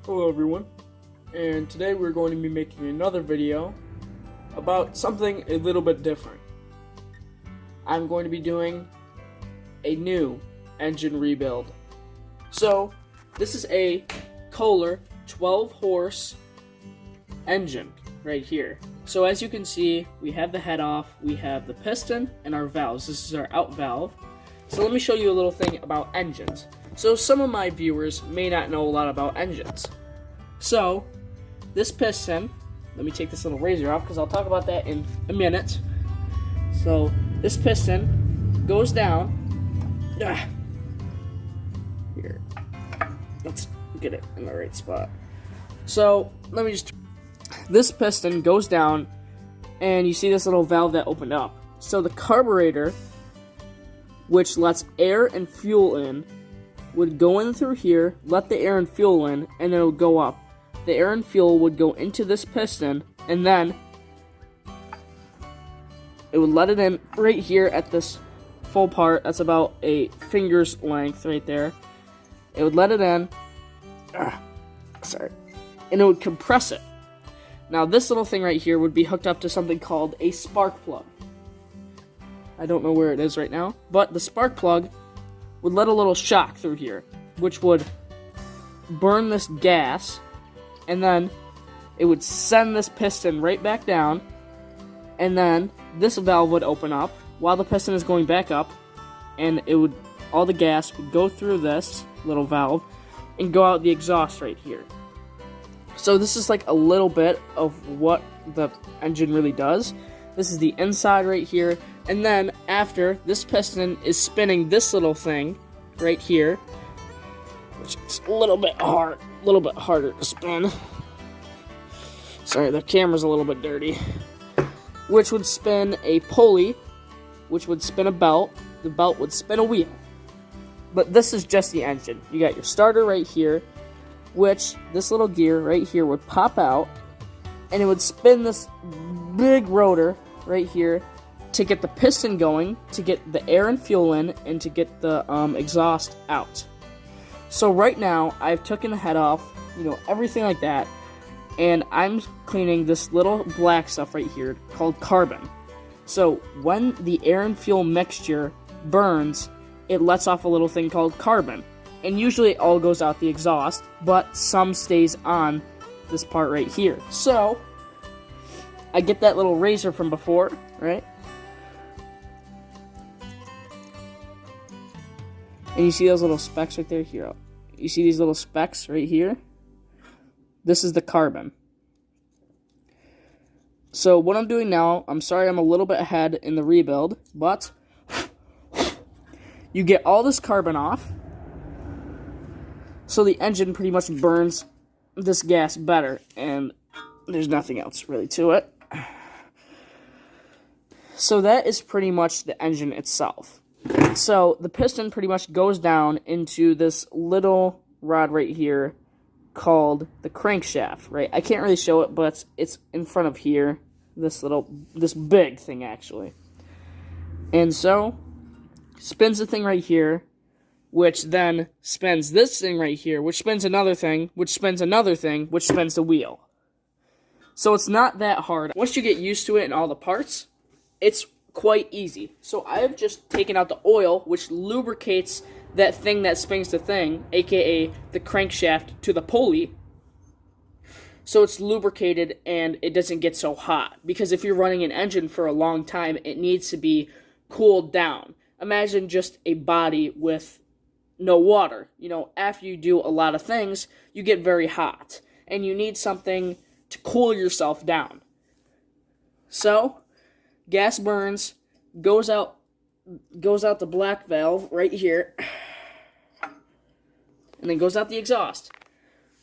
Hello everyone, and today we're going to be making another video about something a little bit different. I'm going to be doing a new engine rebuild. So, this is a Kohler 12-horse engine right here. So as you can see, we have the head off, we have the piston, and our valves. This is our out valve. So let me show you a little thing about engines. So some of my viewers may not know a lot about engines. So, this piston, let me take this little razor off because I'll talk about that in a minute. So, this piston goes down. Here. Let's get it in the right spot. So, this piston goes down, and you see this little valve that opened up. So, the carburetor, which lets air and fuel in, would go in through here, let the air and fuel in, and then it would go up. The air and fuel would go into this piston, and then it would let it in right here at this full part. That's about a finger's length right there. It would let it in, and it would compress it. Now this little thing right here would be hooked up to something called a spark plug. I don't know where it is right now, but the spark plug would let a little shock through here, which would burn this gas, and then it would send this piston right back down, and then this valve would open up while the piston is going back up, and all the gas would go through this little valve and go out the exhaust right here. So this is like a little bit of what the engine really does. This is the inside right here. And then after, this piston is spinning this little thing right here, which is a little bit harder to spin. Sorry, the camera's a little bit dirty. Which would spin a pulley, which would spin a belt. The belt would spin a wheel. But this is just the engine. You got your starter right here, which this little gear right here would pop out, and it would spin this big rotor right here to get the piston going, to get the air and fuel in, and to get the exhaust out. So right now, I've taken the head off, everything like that, and I'm cleaning this little black stuff right here called carbon. So when the air and fuel mixture burns, it lets off a little thing called carbon. And usually it all goes out the exhaust, but some stays on this part right here. So, I get that little razor from before, right? And you see those little specks right there? Here. You see these little specks right here? This is the carbon. So what I'm doing now, I'm sorry I'm a little bit ahead in the rebuild, but you get all this carbon off, so the engine pretty much burns this gas better, and there's nothing else really to it. So that is pretty much the engine itself. So the piston pretty much goes down into this little rod right here called the crankshaft, right? I can't really show it, but it's in front of here. This big thing, actually. And so, spins the thing right here, which then spins this thing right here, which spins another thing, which spins another thing, which spins the wheel. So it's not that hard. Once you get used to it and all the parts, it's quite easy. So I have just taken out the oil, which lubricates that thing that spins the thing, aka the crankshaft to the pulley. So it's lubricated and it doesn't get so hot. Because if you're running an engine for a long time, it needs to be cooled down. Imagine just a body with no water. After you do a lot of things, you get very hot. And you need something to cool yourself down. So, gas burns, goes out the black valve right here, and then goes out the exhaust.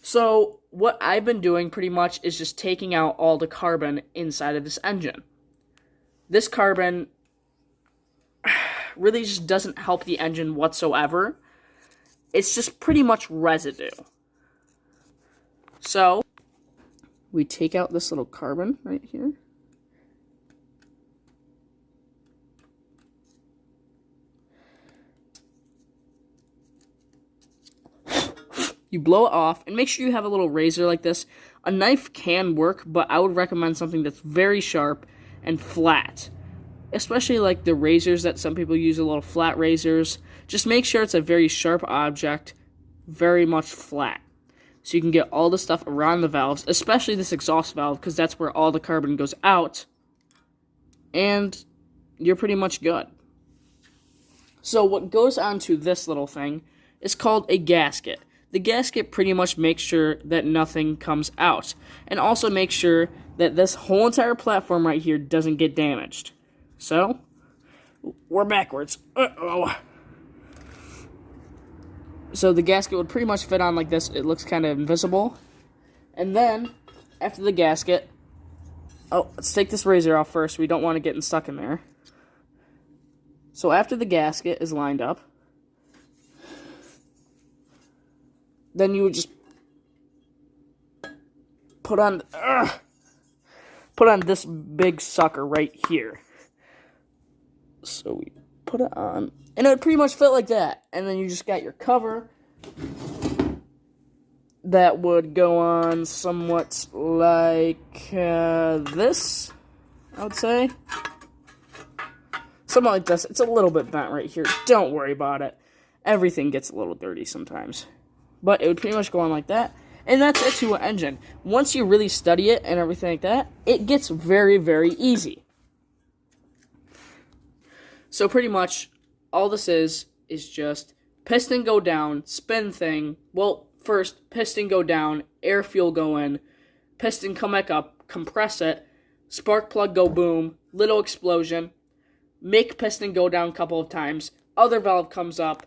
So, what I've been doing pretty much is just taking out all the carbon inside of this engine. This carbon really just doesn't help the engine whatsoever. It's just pretty much residue. So, we take out this little carbon right here. You blow it off, and make sure you have a little razor like this. A knife can work, but I would recommend something that's very sharp and flat. Especially like the razors that some people use, a little flat razors. Just make sure it's a very sharp object, very much flat. So you can get all the stuff around the valves, especially this exhaust valve, because that's where all the carbon goes out. And you're pretty much good. So what goes onto this little thing is called a gasket. The gasket pretty much makes sure that nothing comes out. And also makes sure that this whole entire platform right here doesn't get damaged. So, we're backwards. Uh-oh. So the gasket would pretty much fit on like this. It looks kind of invisible. And then, after the gasket... Oh, let's take this razor off first. We don't want it getting stuck in there. So after the gasket is lined up, then you would just put on this big sucker right here. So we put it on, and it would pretty much fit like that. And then you just got your cover that would go on somewhat like this, I would say. Something like this. It's a little bit bent right here. Don't worry about it. Everything gets a little dirty sometimes. But it would pretty much go on like that. And that's it to an engine. Once you really study it and everything like that, it gets very, very easy. So pretty much, all this is just piston go down, spin thing. Well, first, piston go down, air fuel go in, piston come back up, compress it, spark plug go boom, little explosion, make piston go down a couple of times, other valve comes up,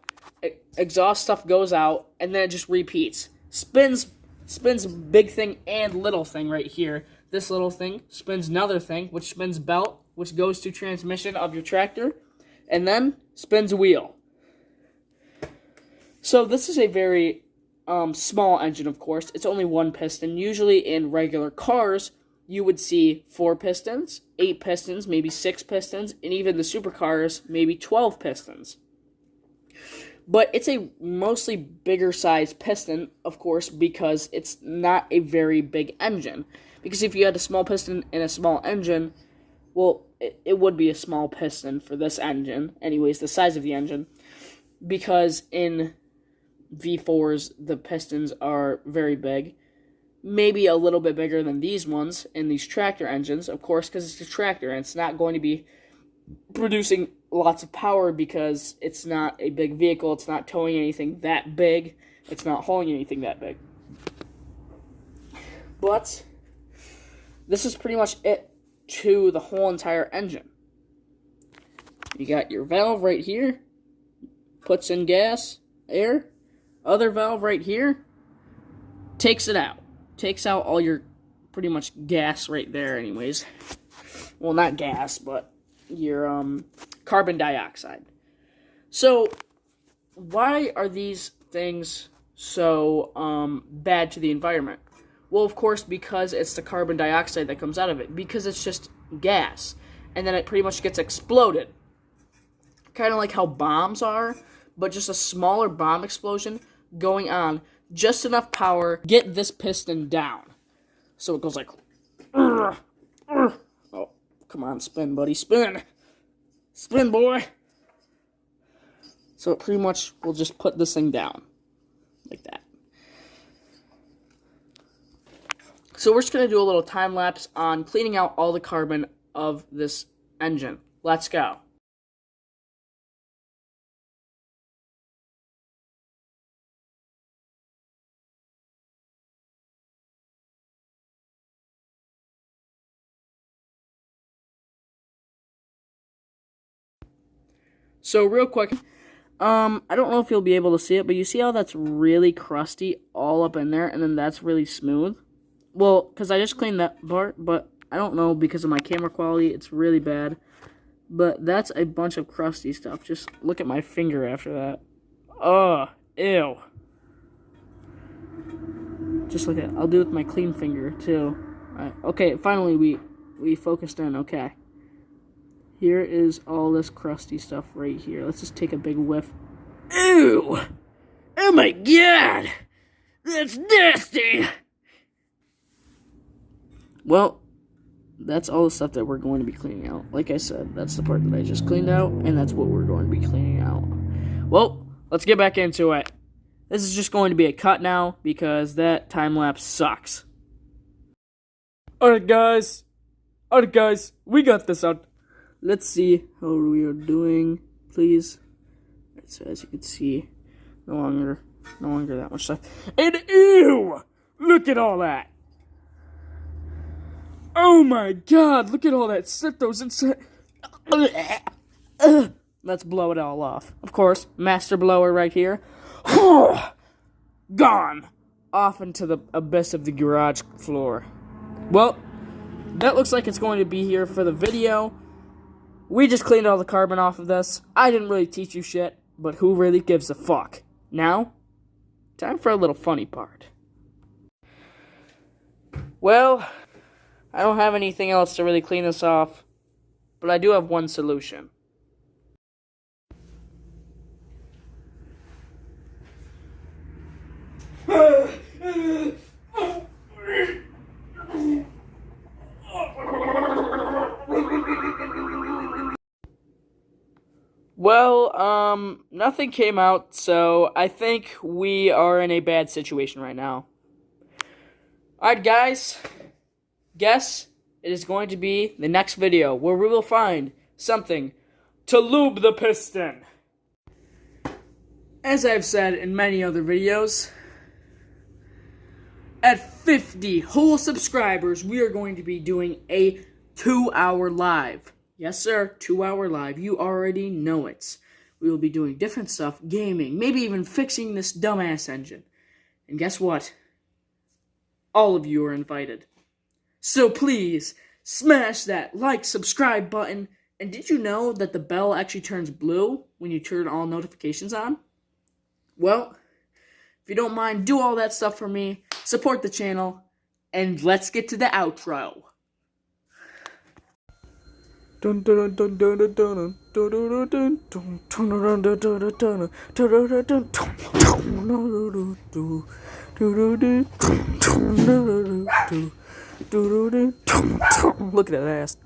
exhaust stuff goes out, and then it just repeats. Spins big thing and little thing right here. This little thing spins another thing, which spins belt, which goes to transmission of your tractor, and then spins wheel. So this is a very small engine, of course. It's only one piston. Usually in regular cars, you would see 4 pistons, 8 pistons, maybe 6 pistons, and even the supercars, maybe 12 pistons. But it's a mostly bigger size piston, of course, because it's not a very big engine. Because if you had a small piston and a small engine, well, it would be a small piston for this engine. Anyways, the size of the engine. Because in V4s, the pistons are very big. Maybe a little bit bigger than these ones in these tractor engines, of course, because it's a tractor and it's not going to be producing lots of power because it's not a big vehicle. It's not towing anything that big. It's not hauling anything that big. But this is pretty much it to the whole entire engine. You got your valve right here, puts in gas, air. Other valve right here takes it out. Takes out all your pretty much gas right there anyways. Well, not gas, but your carbon dioxide. So, why are these things so bad to the environment? Well, of course, because it's the carbon dioxide that comes out of it. Because it's just gas. And then it pretty much gets exploded. Kind of like how bombs are, but just a smaller bomb explosion going on. Just enough power, get this piston down. So it goes like... Oh, come on, spin, buddy, spin. Spin, boy. So it pretty much will just put this thing down. Like that. So we're just going to do a little time lapse on cleaning out all the carbon of this engine. Let's go. So real quick, I don't know if you'll be able to see it, but you see how that's really crusty all up in there, and then that's really smooth? Well, because I just cleaned that part, but I don't know, because of my camera quality, it's really bad. But that's a bunch of crusty stuff. Just look at my finger after that. Ugh, ew. Just look at it. I'll do it with my clean finger, too. Alright, okay, finally we focused in, okay. Here is all this crusty stuff right here. Let's just take a big whiff. Ew! Oh my god! That's nasty! Well, that's all the stuff that we're going to be cleaning out. Like I said, that's the part that I just cleaned out, and that's what we're going to be cleaning out. Well, let's get back into it. This is just going to be a cut now, because that time-lapse sucks. Alright guys, we got this out. Let's see how we are doing, please. So as you can see, no longer that much stuff. And ew! Look at all that! Oh my god, look at all that stuff that was inside. Let's blow it all off. Of course, master blower right here. Gone! Off into the abyss of the garage floor. Well, that looks like it's going to be here for the video. We just cleaned all the carbon off of this. I didn't really teach you shit, but who really gives a fuck? Now, time for a little funny part. Well, I don't have anything else to really clean this off, but I do have one solution. Well, nothing came out, so I think we are in a bad situation right now. Alright, guys, guess it is going to be the next video where we will find something to lube the piston. As I've said in many other videos, at 50 whole subscribers, we are going to be doing a 2-hour live. Yes, sir, 2-hour live. You already know it. We will be doing different stuff, gaming, maybe even fixing this dumbass engine. And guess what? All of you are invited. So please, smash that like, subscribe button. And did you know that the bell actually turns blue when you turn all notifications on? Well, if you don't mind, do all that stuff for me, support the channel, and let's get to the outro. Dun dun dun dun dun dun dun dun dun dun dun. Look at that ass.